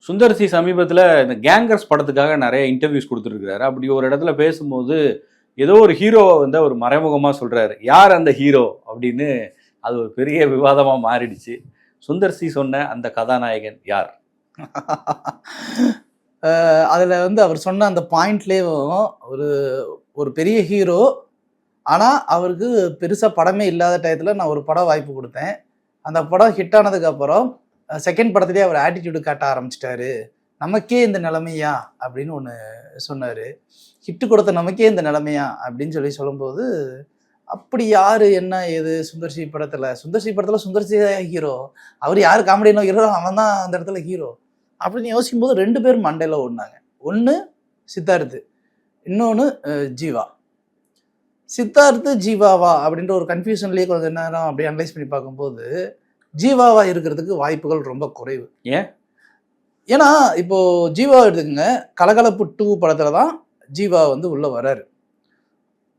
Sundar C சமீபத்தில் இந்த gangers படத்துக்காக நிறைய இன்டர்வியூஸ் கொடுத்துருக்காரு. அப்படி ஒரு இடத்துல பேசும்போது ஏதோ ஒரு ஹீரோவை வந்து அவர் மறைமுகமாக சொல்கிறாரு, யார் அந்த ஹீரோ அப்படின்னு. அது ஒரு பெரிய விவாதமாக மாறிடுச்சு. சுந்தர் சி சொன்ன அந்த கதாநாயகன் யார்? அதில் வந்து அவர் சொன்ன அந்த பாயிண்ட்லேயும் ஒரு ஒரு பெரிய ஹீரோ, ஆனால் அவருக்கு பெருசாக படமே இல்லாத டயத்தில் நான் ஒரு படம் வாய்ப்பு கொடுத்தேன். அந்த படம் ஹிட் ஆனதுக்கப்புறம் செகண்ட் படத்துலேயே அவர் ஆட்டிடியூடு காட்ட ஆரம்பிச்சிட்டாரு. நமக்கே இந்த நிலைமையா அப்படின்னு ஒன்று சொன்னார். ஹிட்டு கொடுத்த நமக்கே இந்த நிலைமையா அப்படின்னு சொல்லும்போது, அப்படி யார் என்ன ஏது சுந்தர்சி படத்தில் சுந்தர்சி ஹீரோ, அவர் யார் காமெடியான ஹீரோ, அவன் தான் அந்த இடத்துல ஹீரோ அப்படின்னு யோசிக்கும்போது 2 பேரும் மண்டையில் ஓடினாங்க. ஒன்று சித்தார்த்து, இன்னொன்று ஜீவா. சித்தார்த்து ஜீவாவா அப்படின்ற ஒரு கன்ஃபியூஷன்லேயே கொஞ்சம் நேரம் அப்படி அனலைஸ் பண்ணி பார்க்கும்போது ஜீவாவா இருக்கிறதுக்கு வாய்ப்புகள் ரொம்ப குறைவு. ஏன்னா இப்போ ஜீவா எடுத்துக்கங்க, கலகலப்பு 2 படத்துல தான் ஜீவா வந்து உள்ள வராரு.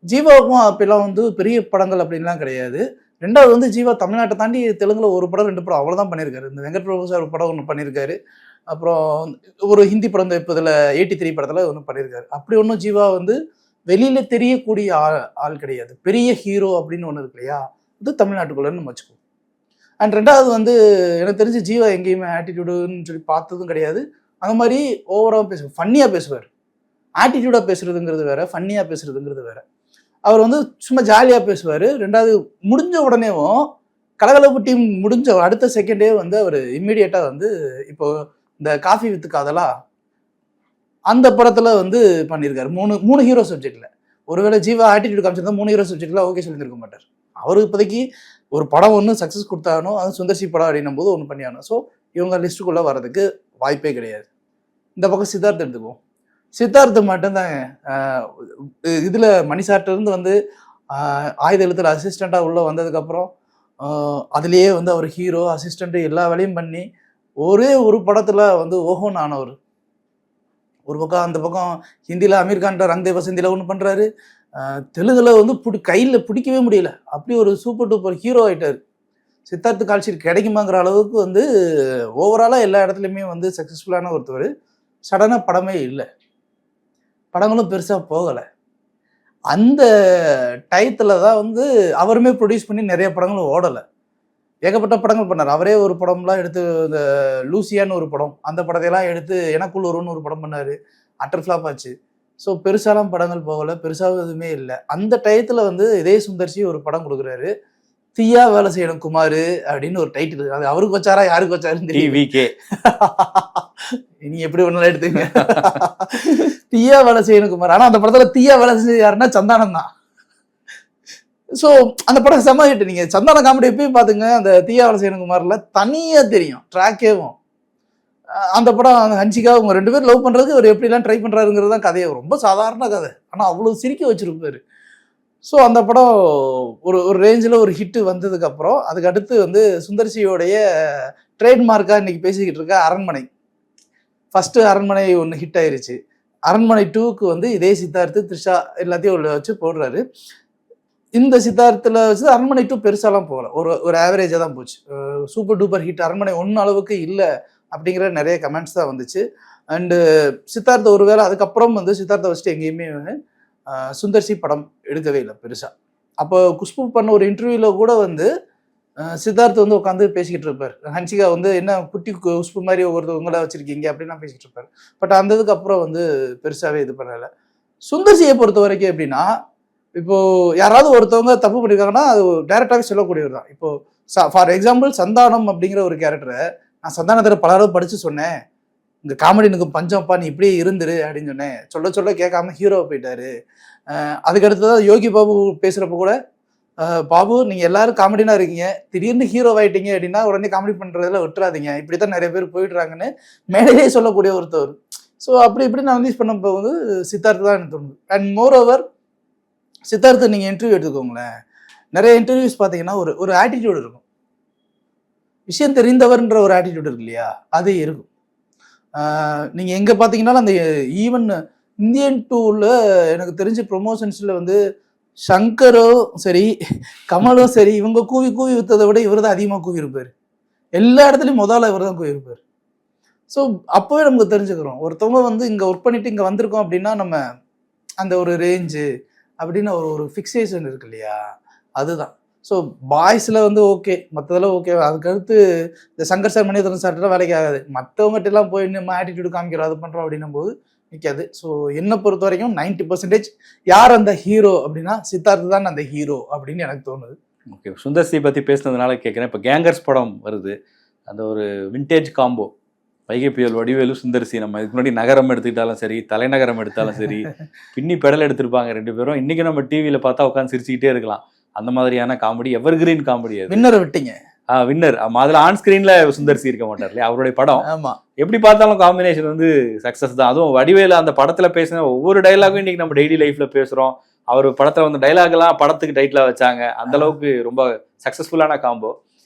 ஜீவாவுக்கும் அப்பெல்லாம் வந்து பெரிய படங்கள் அப்படின்லாம் கிடையாது. 2வது வந்து ஜீவா தமிழ்நாட்டை தாண்டி தெலுங்குல ஒரு படம் 2 படம் அவ்வளோதான் பண்ணியிருக்காரு. இந்த வெங்கட் பிரபு சார் படம் ஒன்று பண்ணியிருக்காரு, அப்புறம் ஒரு ஹிந்தி படம் இப்போ இதில் 83 படத்தில் ஒன்று பண்ணியிருக்காரு. அப்படி ஒன்றும் ஜீவா வந்து வெளியில தெரியக்கூடிய ஆள் கிடையாது. பெரிய ஹீரோ அப்படின்னு ஒன்று இருக்கு இல்லையா, அது தமிழ்நாட்டுக்குள்ளன்னு நம்ம வச்சுக்கோம். அண்ட் 2வது வந்து எனக்கு தெரிஞ்சு ஜீவா எங்கேயுமே ஆட்டிடியூடுன்னு சொல்லி பார்த்ததும் கிடையாது. அந்த மாதிரி ஓவராக பேசுவார், ஃபன்னியாக பேசுவார். ஆட்டிடியூடாக பேசுறதுங்கிறது வேற, ஃபன்னியாக பேசுறதுங்கிறது வேற. அவர் வந்து சும்மா ஜாலியாக பேசுவார். 2வது முடிஞ்ச உடனேவும் கலகலப்பு டீம் முடிஞ்ச அடுத்த செகண்டே வந்து அவர் இம்மிடியேட்டாக வந்து இப்போ இந்த காஃபி வித்து காதலா அந்த படத்தில் வந்து பண்ணியிருக்காரு. 3 ஹீரோ சப்ஜெக்டில். ஒருவேளை ஜீவா ஆட்டிடியூட் காமிச்சிருந்தா 3 ஹீரோ சப்ஜெக்டில் ஓகே சொல்லியிருக்க மாட்டார். அவரு இப்போதைக்கு ஒரு படம் ஒன்று சக்ஸஸ் கொடுத்தானோ, அது சுந்தர்சி படம் அப்படின்னும் போது ஒன்று பண்ணியானோ. ஸோ இவங்க லிஸ்ட்டுக்குள்ளே வர்றதுக்கு வாய்ப்பே கிடையாது. இந்த பக்கம் சித்தார்த்து எடுத்துக்குவோம். சித்தார்த்து மட்டும்தாங்க இதில் மணிசார்ட்டிருந்து வந்து ஆயுத எழுத்துல அசிஸ்டண்ட்டாக உள்ளே வந்ததுக்கப்புறம் அதுலேயே வந்து அவர் ஹீரோ அசிஸ்டண்ட்டு எல்லா வேலையும் பண்ணி ஒரே ஒரு படத்தில் வந்து ஓஹோன்னு ஆனவர். ஒரு பக்கம் அந்த பக்கம் ஹிந்தியில் அமீர் கான் ரங் தே வசந்தியில் ஒன்று பண்ணுறாரு, தெலுங்குல வந்து கையில் பிடிக்கவே முடியல, அப்படி ஒரு சூப்பர் டூப்பர் ஹீரோ ஆகிட்டார். சித்தார்த்து கால்ஷீட் கிடைக்குமாங்கிற அளவுக்கு வந்து ஓவராலாக எல்லா இடத்துலையுமே வந்து சக்ஸஸ்ஃபுல்லான ஒருத்தவர். சடனாக படமே இல்லை, படங்களும் பெருசாக போகலை. அந்த டயத்தில் தான் வந்து அவருமே ப்ரொடியூஸ் பண்ணி நிறைய படங்களும் ஓடலை. ஏகப்பட்ட படங்கள் பண்ணார். அவரே ஒரு படம்லாம் எடுத்து, இந்த லூசியான்னு ஒரு படம், அந்த படத்தையெல்லாம் எடுத்து எனக்குள்ள ஒருன்னு ஒரு படம் பண்ணார், அட்டர் ஃப்ளாப் ஆச்சு. ஸோ பெருசாலாம் படங்கள் போகலை, பெருசாக எதுவுமே இல்லை. அந்த டயத்தில் வந்து இதே சுந்தர்சி ஒரு படம் கொடுக்குறாரு, தீயா வேலை செய்யணும் குமார் அப்படின்னு ஒரு டைட்டில். அது அவருக்கு வச்சாரா யாருக்கு வச்சாருன்னு தெரியல. நீ எப்படி ஒன்றும் எடுத்துங்க. தீயா வேலை செய்யணும் குமார். ஆனால் அந்த படத்தில் தீயா வேலை செஞ்சது யாருன்னா சந்தானம் தான். ஸோ அந்த படம் செம்ம ஹிட். நீங்கள் சந்தான காமெடி எப்பயும் பார்த்துங்க, அந்த தீயா வேலை செய்யணும் குமாரில் தனியாக தெரியும் ட்ராக்கேவும். அந்த படம் அந்த ஹன்சிகா அவங்க 2 பேரும் லவ் பண்ணுறதுக்கு அவர் எப்படிலாம் ட்ரை பண்ணுறாருங்கிறது தான் கதையை. ரொம்ப சாதாரண கதை, ஆனால் அவ்வளோ சிரிக்க வச்சுருப்பாரு. ஸோ அந்த படம் ஒரு ரேஞ்சில் ஒரு ஹிட்டு வந்ததுக்கப்புறம் அதுக்கு அடுத்து வந்து சுந்தர்சியோடைய ட்ரேட்மார்க்காக இன்றைக்கி பேசிக்கிட்டு இருக்க அரண்மனை. ஃபஸ்ட்டு அரண்மனை ஒன்று ஹிட் ஆயிருச்சு. அரண்மனை 2க்கு வந்து இதே சித்தார்த்து த்ரிஷா எல்லாத்தையும் உள்ள வச்சு போடுறாரு. இந்த சித்தார்த்தில் வச்சு அரண்மனை 2 பெருசாலாம் போகலை, ஒரு ஆவரேஜாக தான் போச்சு. சூப்பர் டூப்பர் ஹிட் அரண்மனை 1 அளவுக்கு இல்லை அப்படிங்கிற நிறைய கமெண்ட்ஸ் தான் வந்துச்சு. அண்டு சித்தார்த்த ஒருவேளை அதுக்கப்புறம் வந்து சித்தார்த்தை வச்சுட்டு எங்கேயுமே சுந்தர்சி படம் எடுக்கவே இல்லை பெருசாக. அப்போ குஷ்பு பண்ண ஒரு இன்டர்வியூவில் கூட வந்து சித்தார்த் வந்து உட்காந்து பேசிக்கிட்டு இருப்பார். ஹன்சிகா வந்து என்ன குட்டி குஷ்பு மாதிரி ஒருத்தவங்கள வச்சுருக்கீங்க அப்படின்லாம் பேசிக்கிட்டு இருப்பார். பட் அந்த இதுக்கு அப்புறம் வந்து பெருசாகவே இது பண்ணலை. சுந்தர்சியை பொறுத்த வரைக்கும் எப்படின்னா, இப்போது யாராவது ஒருத்தவங்க தப்பு பண்ணியிருக்காங்கன்னா அது டைரெக்டாகவே சொல்லக்கூடியவர் தான். இப்போது ஃபார் எக்ஸாம்பிள் சந்தானம் அப்படிங்கிற ஒரு கேரக்டரை நான் சந்தானத்தில் பல அளவு படித்து சொன்னேன், இந்த காமெடி எனக்கு பஞ்சம்ப்பா, நீ இப்படியே இருந்துரு அப்படின்னு சொன்னேன். சொல்ல கேட்காம ஹீரோ போயிட்டாரு. அதுக்கடுத்து தான் யோகி பாபு பேசுகிறப்ப கூட, பாபு நீங்கள் எல்லாரும் காமெடினா இருக்கீங்க, திடீர்னு ஹீரோ ஆகிட்டீங்க அப்படின்னா உடனே காமெடி பண்ணுறதுல விட்டுறாதீங்க, இப்படி தான் நிறைய பேர் போயிடுறாங்கன்னு மேலேயே சொல்லக்கூடிய ஒருத்தவர். ஸோ அப்படி நான் அனலைஸ் பண்ணப்போ வந்து சித்தார்த்து தான் எனக்கு தோணுது. அண்ட் மோர் ஓவர் சித்தார்த்து நீங்கள் இன்டர்வியூ எடுத்துக்கோங்களேன், நிறைய இன்டர்வியூஸ் பார்த்தீங்கன்னா ஒரு ஆட்டிடியூட் இருக்கும். விஷயம் தெரிந்தவர்ன்ற ஒரு ஆட்டிடியூட் இருக்கு இல்லையா, அது இருக்கும். நீங்கள் எங்கே பார்த்தீங்கன்னாலும் அந்த ஈவன் இந்தியன் 2ல எனக்கு தெரிஞ்ச ப்ரொமோஷன்ஸில் வந்து சங்கரும் சரி கமலும் சரி இவங்க கூவி விற்றதை விட இவர் தான் அதிகமாக கூவி இருப்பார். எல்லா இடத்துலையும் முதல்ல இவர் தான் கூவி இருப்பார். ஸோ அப்போவே நமக்கு தெரிஞ்சுக்கிறோம் ஒருத்தவங்க வந்து இங்கே ஒர்க் பண்ணிட்டு இங்கே வந்திருக்கோம் அப்படின்னா நம்ம அந்த ஒரு ரேஞ்சு அப்படின்னு ஒரு ஃபிக்ஸேஷன் இருக்கு இல்லையா, அதுதான். ஸோ பாய்ஸில் வந்து ஓகே, மற்றதெல்லாம் ஓகே. அதுக்கடுத்து இந்த சங்கர் சார் மணியதரன் சார்ட்டெல்லாம் வேலைக்கு ஆகாது. மற்றவங்ககிட்டலாம் போய் நம்ம ஆட்டிடியூடு காமிக்கிறோம் அது பண்ணுறோம் அப்படின்னும் போது நிற்காது. ஸோ என்னை பொறுத்த வரைக்கும் 90% யார் அந்த ஹீரோ அப்படின்னா சித்தார்த் தான் அந்த ஹீரோ அப்படின்னு எனக்கு தோணுது. ஓகே, சுந்தர் சி பற்றி பேசுனதுனால கேட்குறேன். இப்போ கேங்கர்ஸ் படம் வருது, அந்த ஒரு விண்டேஜ் காம்போ வைகை புயல், வடிவேலு, சுந்தர் சி. நம்ம இதுக்கு முன்னாடி நகரம் எடுத்துக்கிட்டாலும் சரி, தலைநகரம் எடுத்தாலும் சரி, பின்னி பெடல் எடுத்திருப்பாங்க ரெண்டு பேரும். இன்னைக்கு நம்ம டிவியில் பார்த்தா உட்காந்து சிரிச்சுக்கிட்டே இருக்கலாம். அந்த மாதிரியான காமெடி, எவர் கிரீன் காமெடி. அது வின்னரை விட்டீங்க. வின்னர். அதில் ஆன் ஸ்கிரீன்ல சுந்தர் சி இருக்க மாட்டார் இல்லையா, அவருடைய படம். ஆமா, எப்படி பார்த்தாலும் காம்பினேஷன் வந்து சக்சஸ் தான். அதுவும் வடிவேலு அந்த படத்துல பேசின ஒவ்வொரு டைலாகும் இன்னைக்கு நம்ம டெய்லி லைஃப்ல பேசுறோம். அவர் படத்துல வந்து டைலாக் எல்லாம் படத்துக்கு டைட்டிலா வச்சாங்க. அந்த அளவுக்கு ரொம்ப சக்சஸ்ஃபுல்லான காம்போ.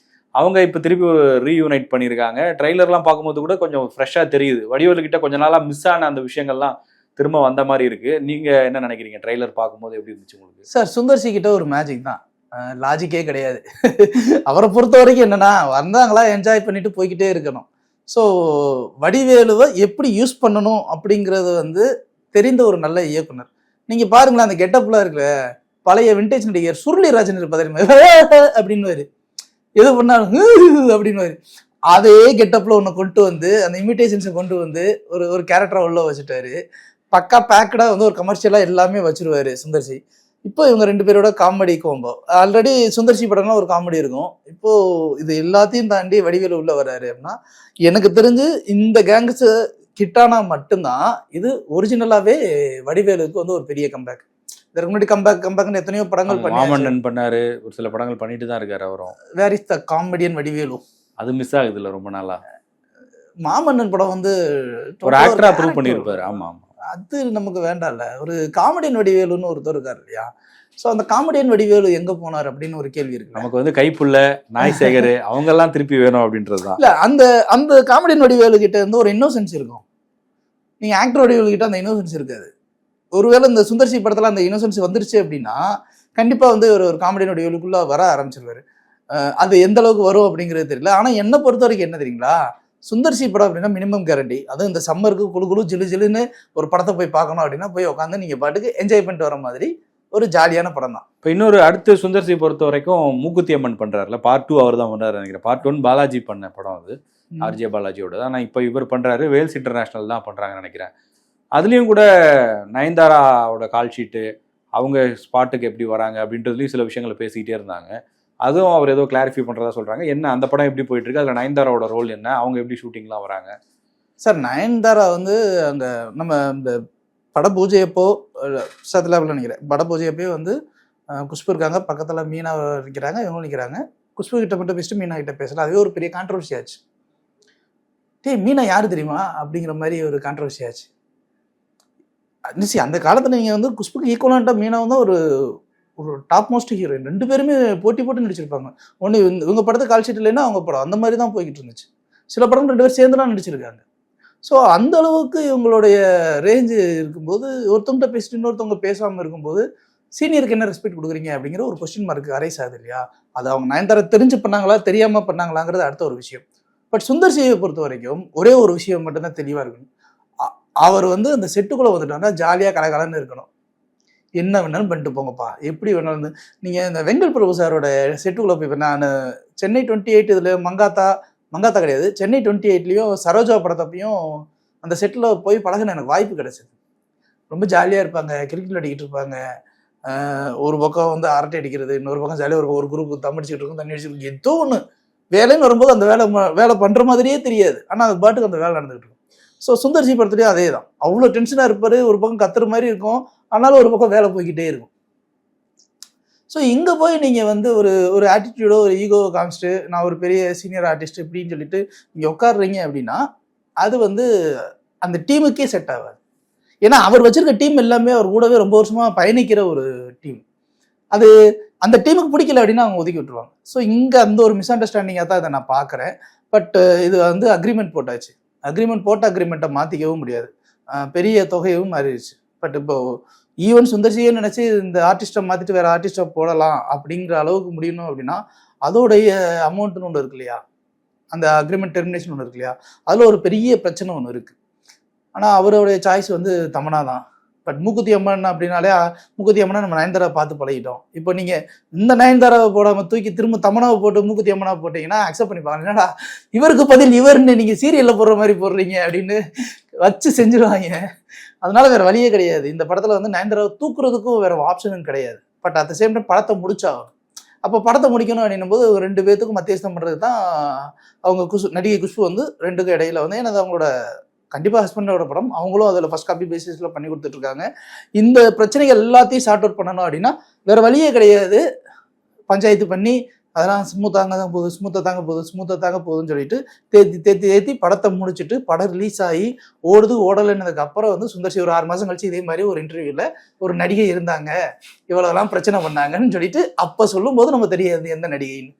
அவங்க இப்போ திருப்பி ஒரு ரீயூனைட் பண்ணியிருக்காங்க. ட்ரெய்லர்லாம் பார்க்கும்போது கூட கொஞ்சம் ஃப்ரெஷ்ஷாக தெரியுது. வடிவேலு கிட்ட கொஞ்ச நாளாக மிஸ் ஆன அந்த விஷயங்கள்லாம் திரும்ப வந்த மாதிரி இருக்கு. நீங்க என்ன நினைக்கிறீங்க? ட்ரெய்லர் பார்க்கும்போது எப்படி இருந்துச்சு உங்களுக்கு? சார், சுந்தர் சி கிட்ட ஒரு மேஜிக் தான், லாஜிக்கே கிடையாது. அவரை பொறுத்த வரைக்கும் என்னன்னா, வந்தாங்களா என்ஜாய் பண்ணிட்டு போய்கிட்டே இருக்கணும். ஸோ வடிவேலுவை எப்படி யூஸ் பண்ணணும் அப்படிங்கிறது வந்து தெரிந்த ஒரு நல்ல இயக்குனர். நீங்க பாருங்களேன், அந்த கெட்டப்லாம் இருக்குல்ல, பழைய விண்டேஜ் நடிகர் சுருளிராஜன் இருப்பாரு அப்படின்னு எது பண்ணாலும் அப்படின்னு அதே கெட்டப்ல ஒன்று கொண்டு வந்து அந்த இமிடேஷன்ஸை கொண்டு வந்து ஒரு கேரக்டரை உள்ள வச்சுட்டாரு. பக்கா பேக்கடா வந்து ஒரு கமர்ஷியலா எல்லாமே வச்சிருவாரு சுந்தர் சி. இப்போ இவங்க ரெண்டு பேரோட comedy combo. Already Sundar C படம்லாம் ஒரு காமெடி இருக்கும். இப்போ இது எல்லாத்தையும் தாண்டி வடிவேலு உள்ள வர்றாரு அப்படின்னா, எனக்கு தெரிஞ்சு இந்த கேங்ஸ் கிட்டானா மட்டும்தான் இது ஒரிஜினலாவே வடிவேலுக்கு வந்து ஒரு பெரிய கம்பேக். இதற்கு முன்னாடி கம்பேக்னு எத்தனையோ படங்கள் பண்ணாரு, ஒரு சில படங்கள் பண்ணிட்டு தான் இருக்காரு அவரும். Where is the comedian Vadivelu, அது மிஸ் ஆகுது இல்ல ரொம்ப நாளா. மாமன்னன் படம் வந்து ஒரு ஆக்டரா ப்ரூவ் பண்ணியிருப்பாரு. ஆமா ஆமா, அது நமக்கு வேண்டாம்ல. ஒரு காமெடியன் வடிவேலுன்னு ஒருத்தர் இருக்காரு இல்லையா. ஸோ அந்த காமெடியன் வடிவேலு எங்க போனார் அப்படின்னு ஒரு கேள்வி இருக்கு. நமக்கு வந்து கைப்புள்ள நாய்சேகர் அவங்க எல்லாம் திருப்பி வேணும் அப்படின்றதுதான். இல்ல, அந்த காமெடியன் வடிவேலு கிட்ட இருந்து ஒரு இன்னோசன்ஸ் இருக்கும். நீங்க ஆக்டர் வடிவேலு கிட்ட அந்த இன்னோசன்ஸ் இருக்காது. ஒருவேளை இந்த சுந்தர் சி படத்துல அந்த இன்னோசன்ஸ் வந்துருச்சு அப்படின்னா கண்டிப்பா வந்து ஒரு காமெடியன் வடிவேலுக்குள்ள வர ஆரம்பிச்சிருவாரு. அது எந்த அளவுக்கு வரும் அப்படிங்கிறது தெரியல. ஆனா என்ன பொறுத்த வரைக்கும் என்ன தெரியுங்களா, சுந்தர் சி படம் அப்படின்னா மினிமம் கேரண்டி. அதுவும் இந்த சம்மருக்கு குழு ஜிலு ஜிலுன்னு ஒரு படத்தை போய் பார்க்கணும் அப்படின்னா போய் உட்காந்து நீங்க பாட்டுக்கு என்ஜாய் பண்ணிட்டு வர மாதிரி ஒரு ஜாலியான படம் தான். இப்போ இன்னொரு அடுத்து சுந்தர் சி பொறுத்த வரைக்கும் மூக்குத்தி அம்மன் பண்றாருல, பார்ட் 2 அவர் தான் பண்றாரு நினைக்கிறேன். பார்ட் 1 பாலாஜி பண்ண படம், அது ஆர்ஜே பாலாஜியோட. ஆனால் இப்போ இவர் பண்றாரு, வேல்ஸ் இன்டர்நேஷனல் தான் பண்றாங்கன்னு நினைக்கிறேன். அதுலேயும் கூட நயன்தாராவோட கால் ஷீட்டு, அவங்க ஸ்பாட்டுக்கு எப்படி வராங்க அப்படின்றதுலையும் சில விஷயங்களை பேசிக்கிட்டே இருந்தாங்க. அதுவும் அவர் ஏதோ கிளாரிஃபை பண்ணுறதா சொல்கிறாங்க. என்ன அந்த படம் எப்படி போயிட்டு இருக்கு, அதில் நயன்தாராவோட ரோல் என்ன, அவங்க எப்படி ஷூட்டிங்லாம் வராங்க? சார், நயன்தாரா வந்து அந்த நம்ம இந்த பட பூஜையப்போ சத்திலாவில் நினைக்கிறேன், பட பூஜையப்போ வந்து குஷ்பு இருக்காங்க, பக்கத்தில் மீனா நிற்கிறாங்க, இவங்களும் நிற்கிறாங்க. குஷ்பு கிட்ட மட்டும் பேசிட்டு மீனா கிட்ட பேசல. அதுவே ஒரு பெரிய கான்ட்ரவர்சி ஆச்சு. மீனா யாரு தெரியுமா அப்படிங்கிற மாதிரி ஒரு கான்ட்ரவர்சி ஆச்சு. அந்த காலத்தில் நீங்கள் வந்து குஷ்புக்கு ஈக்குவலான்ட்டாக மீனா வந்து ஒரு டாப் மோஸ்ட் ஹீரோயின். ரெண்டு பேருமே போட்டி போட்டு நடிச்சிருப்பாங்க. ஒன்று இவங்க படத்தை கால் ஷீட் இல்லைன்னா அவங்க படம், அந்த மாதிரி தான் போய்கிட்டு இருந்துச்சு. சில படம் ரெண்டு பேரும் சேர்ந்துலாம் நடிச்சிருக்காங்க. ஸோ அந்த அளவுக்கு இவங்களுடைய ரேஞ்சு இருக்கும்போது ஒருத்தவங்கிட்ட பேசிட்டு இன்னொருத்தவங்க பேசாமல் இருக்கும்போது சீனியருக்கு என்ன ரெஸ்பெக்ட் கொடுக்குறீங்க அப்படிங்கிற ஒரு கொஸ்டின் மார்க்கு அரைஸ் ஆகுது இல்லையா. அது அவங்க நயன்தாரா தெரிஞ்சு பண்ணாங்களா தெரியாமல் பண்ணாங்களாங்கிறது அடுத்த ஒரு விஷயம். பட் சுந்தர் சியை பொறுத்த வரைக்கும் ஒரே ஒரு விஷயம் மட்டும்தான் தெளிவாக இருக்கணும். அவர் வந்து அந்த செட்டுக்குள்ளே வந்துட்டாங்க, ஜாலியாக கலகலன்னு இருக்கணும். என்ன வேணாலும் பண்ணிட்டு போங்கப்பா, எப்படி வேணாலும். நீங்கள் இந்த வெங்கல் பிரபு சாரோட செட்டுக்குள்ளே போய், நான் சென்னை 28 இதில் மங்காத்தா கிடையாது, சென்னை 28லையும் சரோஜா படத்தப்பையும் அந்த செட்டில் போய் பழகின எனக்கு வாய்ப்பு கிடைச்சது. ரொம்ப ஜாலியாக இருப்பாங்க, கிரிக்கெட் விளையாடிக்கிட்டு இருப்பாங்க. ஒரு பக்கம் வந்து அரட்டை அடிக்கிறது, இன்னொரு பக்கம் ஜாலியாக ஒரு குரூப் தம்மடிச்சுட்டு இருக்கும், தண்ணி அடிச்சுட்டு இருக்கும். ஏதோ ஒன்று வேலைன்னு வரும்போது அந்த வேலை பண்ணுற மாதிரியே தெரியாது, ஆனால் அது பாட்டுக்கு அந்த வேலை நடந்துகிட்டு இருக்கும். ஸோ சுந்தர் சி படத்துலேயும் அதே தான். அவ்வளோ டென்ஷனாக இருப்பார், ஒரு பக்கம் கத்துற மாதிரி இருக்கும், ஆனாலும் ஒரு பக்கம் வேலை போய்கிட்டே இருக்கும். ஸோ இங்கே போய் நீங்கள் வந்து ஒரு ஆட்டிடியூடோ ஒரு ஈகோவை காமிச்சிட்டு நான் ஒரு பெரிய சீனியர் ஆர்டிஸ்ட் இப்படின்னு சொல்லிட்டு இங்கே உட்காடுறீங்க அப்படின்னா அது வந்து அந்த டீமுக்கே செட் ஆகாது. ஏன்னா அவர் வச்சிருக்க டீம் எல்லாமே அவர் கூடவே ரொம்ப வருஷமாக பயணிக்கிற ஒரு டீம். அது அந்த டீமுக்கு பிடிக்கல அப்படின்னா அவங்க ஒதுக்கி விட்டுருவாங்க. ஸோ இங்கே அந்த ஒரு மிஸ் அண்டர்ஸ்டாண்டிங்காக தான் இதை நான் பார்க்குறேன். பட் இது வந்து அக்ரிமெண்ட் போட்டாச்சு. அக்ரிமெண்ட்டை மாற்றிக்கவும் முடியாது, பெரிய தொகையும் மாறிடுச்சு. பட் இப்போ ஈவன் சுந்தர்சியே நினச்சி இந்த ஆர்டிஸ்ட்டை மாற்றிட்டு வேறு ஆர்டிஸ்ட்டை போடலாம் அப்படிங்கிற அளவுக்கு முடியணும் அப்படின்னா அதோடைய அமௌண்ட்டுன்னு ஒன்று இருக்கு இல்லையா, அந்த அக்ரிமெண்ட் டெர்மினேஷன் ஒன்று இருக்கு இல்லையா, அதில் ஒரு பெரிய பிரச்சனை ஒன்று இருக்குது. ஆனால் அவருடைய சாய்ஸ் வந்து தமன்னா தான். பட் மூக்குத்தி அம்மன் அப்படின்னாலே மூக்குத்தி அம்மனை நம்ம நயன்தாரா பார்த்து பழகிட்டோம். இப்போ நீங்கள் இந்த நயன்தாராவை போடாமல் தூக்கி திரும்ப தமன்னாவை போட்டு மூக்குத்தி அம்மனாவை போட்டிங்கன்னா அக்செப்ட் பண்ணிப்பாங்க. என்னடா இவருக்கு பதில் இவர்னு நீங்கள் சீரியலில் போடுற மாதிரி போடுறீங்க அப்படின்னு வச்சு செஞ்சுருவாங்க. அதனால வேறு வழியே கிடையாது. இந்த படத்தில் வந்து நயன்தாராவை தூக்குறதுக்கும் வேறு ஆப்ஷனும் கிடையாது. But at the same time படத்தை முடிச்சாகும். அப்போ படத்தை முடிக்கணும் அப்படின்னும் போது 2 பேர்த்துக்கும் மத்தியஸ்தம் பண்ணுறது தான் அவங்க நடிகை குஷ்பு வந்து 2க்கும் இடையில வந்து எனது அவங்களோட கண்டிப்பாக ஹஸ்பண்டோட படம், அவங்களும் அதில் ஃபர்ஸ்ட் காப்பி பேசிஸில் பண்ணி கொடுத்துட்ருக்காங்க. இந்த பிரச்சனைகள் எல்லாத்தையும் சார்ட் அவுட் பண்ணணும் அப்படின்னா வேறு வழியே கிடையாது. பஞ்சாயத்து பண்ணி அதெல்லாம் ஸ்மூத்தாக தாங்க போகுதுன்னு சொல்லிட்டு தேத்தி படத்தை முடிச்சுட்டு படம் ரிலீஸ் ஆகி ஓடலைன்னதுக்கு அப்புறம் வந்து சுந்தர்சி ஒரு 6 மாதம் கழிச்சு இதே மாதிரி ஒரு இன்டர்வியூவில் ஒரு நடிகை இருந்தாங்க, இவ்வளோலாம் பிரச்சனை பண்ணாங்கன்னு சொல்லிட்டு அப்போ சொல்லும்போது நம்ம தெரியாது எந்த நடிகைன்னு.